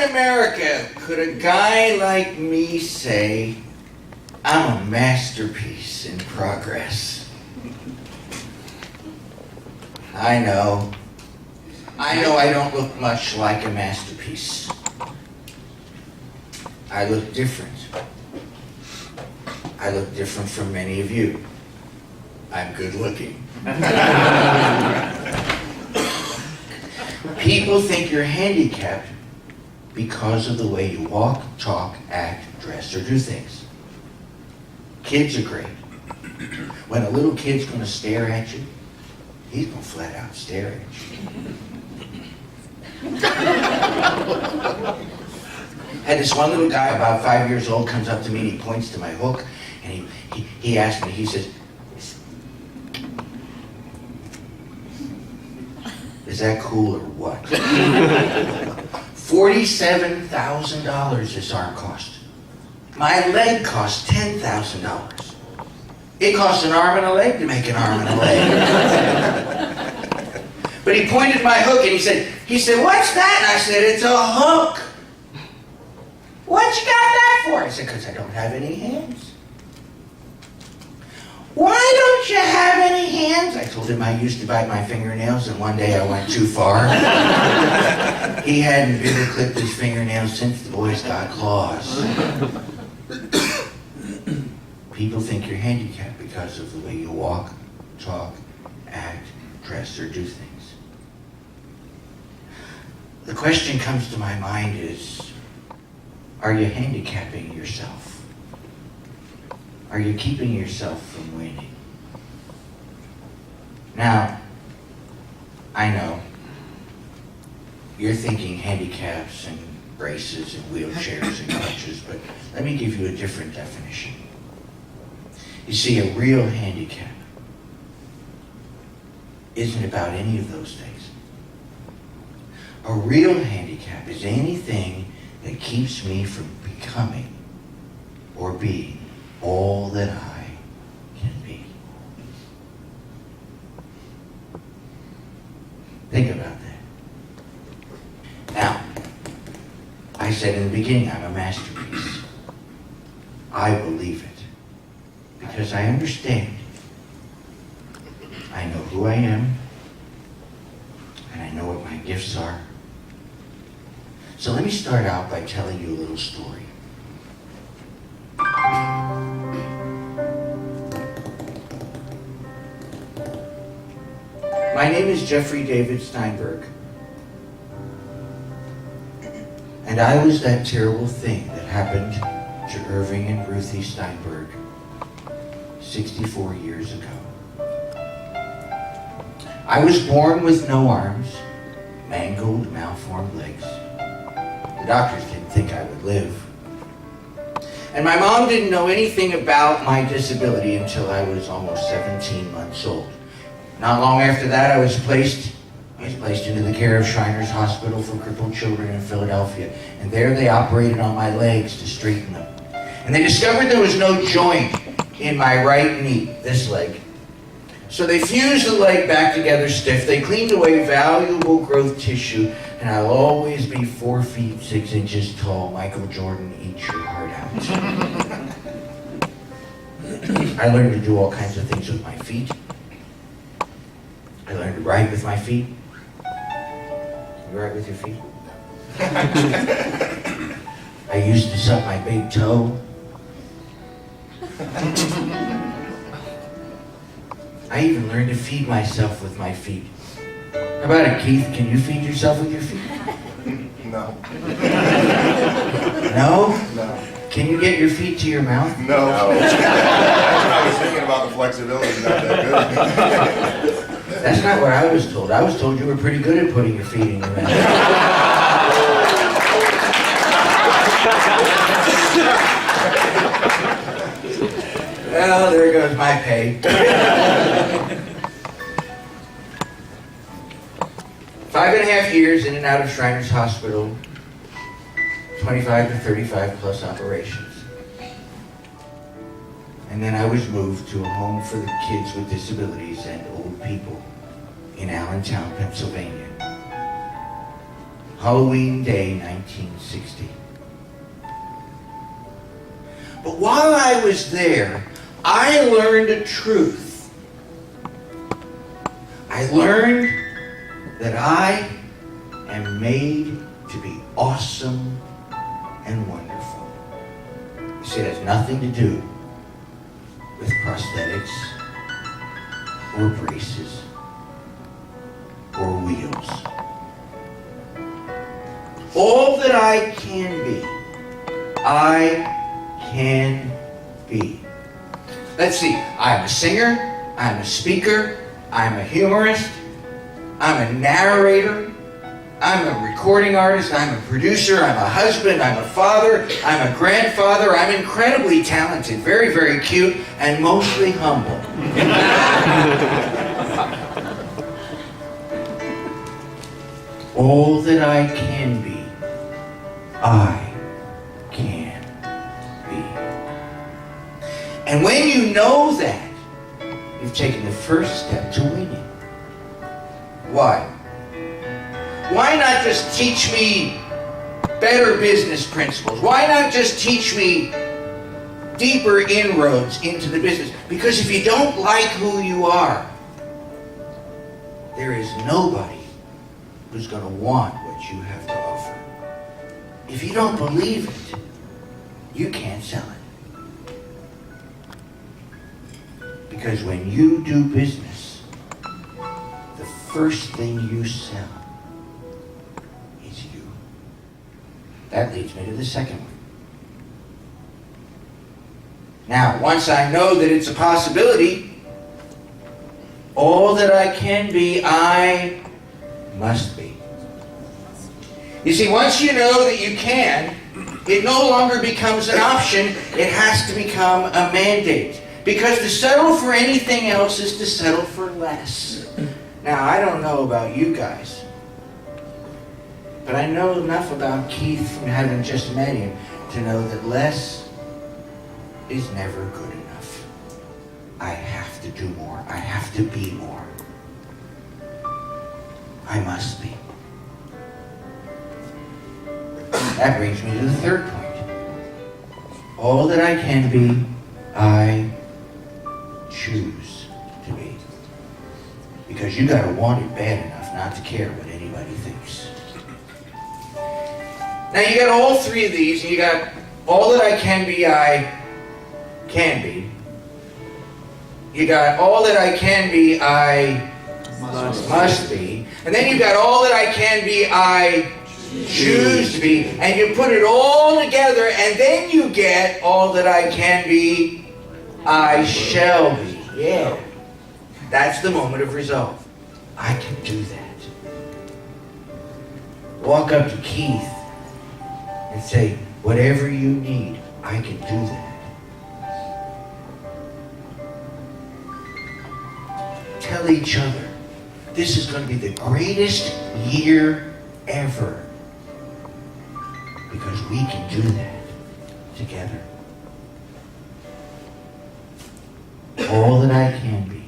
America could a guy like me say, I'm a masterpiece in progress? I know I don't look much like a masterpiece. I look different. I look different from many of you. I'm good looking. People think you're handicapped because of the way you walk, talk, act, dress, or do things. Kids are great. When a little kid's going to stare at you, he's going to flat out stare at you. Had this one little guy about 5 years old comes up to me and he points to my hook and he asked me, he says, is that cool or what? $47,000 this arm cost. My leg cost $10,000. It costs an arm and a leg to make an arm and a leg. But he pointed to my hook and he said, what's that? And I said, it's a hook. What you got that for? I said, because I don't have any hands. Why don't you have any hands? I told him I used to bite my fingernails and one day I went too far. He hadn't bigger clipped his fingernails since the boys got claws. People think you're handicapped because of the way you walk, talk, act, dress, or do things. The question comes to my mind is, are you handicapping yourself? Are you keeping yourself from winning? Now, I know you're thinking handicaps and braces and wheelchairs and crutches, but let me give you a different definition. You see, a real handicap isn't about any of those things. A real handicap is anything that keeps me from becoming or being all that I can be. Think about that. Now, I said in the beginning, I'm a masterpiece. I believe it because I understand. I know who I am, and I know what my gifts are. So let me start out by telling you a little story. My name is Jeffrey David Steinberg, and I was that terrible thing that happened to Irving and Ruthie Steinberg 64 years ago. I was born with no arms, mangled, malformed legs. The doctors didn't think I would live. And my mom didn't know anything about my disability until I was almost 17 months old. Not long after that, I was placed into the care of Shriners Hospital for Crippled Children in Philadelphia. And there they operated on my legs to straighten them. And they discovered there was no joint in my right knee, this leg. So they fused the leg back together stiff. They cleaned away valuable growth tissue, and I'll always be 4 feet 6 inches tall. Michael Jordan, eat your heart out. I learned to do all kinds of things with my feet. I learned to write with my feet. You write with your feet? I used to suck my big toe. I even learned to feed myself with my feet. How about it, Keith? Can you feed yourself with your feet? No. No? No. Can you get your feet to your mouth? No. I was thinking about the flexibility, not that good. That's not what I was told. I was told you were pretty good at putting your feet in your mouth. Well, there goes my pay. 5.5 years in and out of Shriners Hospital, 25 to 35 plus operations. And then I was moved to a home for the kids with disabilities and old people in Allentown, Pennsylvania. Halloween Day, 1960. But while I was there, I learned a truth. I learned that I am made to be awesome and wonderful. You see, it has nothing to do with prosthetics or braces or wheels. All that I can be, I can be. Let's see, I'm a singer, I'm a speaker, I'm a humorist, I'm a narrator, I'm a recording artist, I'm a producer, I'm a husband, I'm a father, I'm a grandfather, I'm incredibly talented, very, very cute, and mostly humble. All that I can be, I can be. And when you know that, you've taken the first step to winning. Why? Why not just teach me better business principles? Why not just teach me deeper inroads into the business? Because if you don't like who you are, there is nobody who's going to want what you have to offer. If you don't believe it, you can't sell it. Because when you do business, the first thing you sell is you. That leads me to the second one. Now, once I know that it's a possibility, all that I can be, I must be. You see, once you know that you can, it no longer becomes an option, it has to become a mandate. Because to settle for anything else is to settle for less. Now, I don't know about you guys, but I know enough about Keith from having just met him to know that less is never good enough. I have to do more. I have to be more. I must be. That brings me to the third point. All that I can be, I choose to be. Because you gotta want it bad enough not to care what anybody thinks. Now you got all three of these, and you got all that I can be, I can be. You got all that I can be, I must be. And then you got all that I can be, I choose to be. And you put it all together, and then you get all that I can be, I shall be. Yeah. That's the moment of resolve. I can do that. Walk up to Keith and say, whatever you need, I can do that. Tell each other, this is going to be the greatest year ever. Because we can do that together. All that I can be,